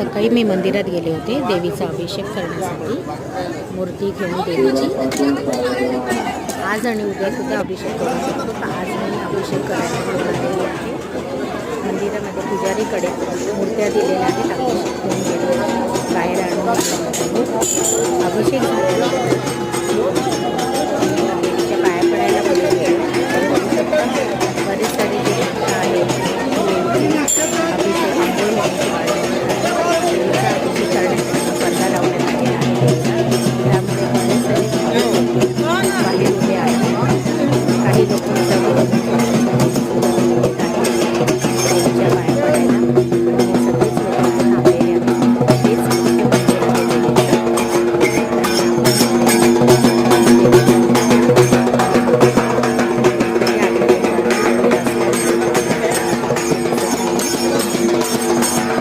सकाळी मी मंदिरात गेले होते देवीचा अभिषेक करण्यासाठी, मूर्ती घेऊन देवीची। आज आणि उद्या सुद्धा अभिषेक करू शकतो, तर आज मी अभिषेक करायला आलेली आहे। मंदिरामध्ये पुजारीकडे मूर्त्या दिलेल्या आहेत, अभिषेक घेऊन गेले, बाहेर आणून अभिषेक झालेला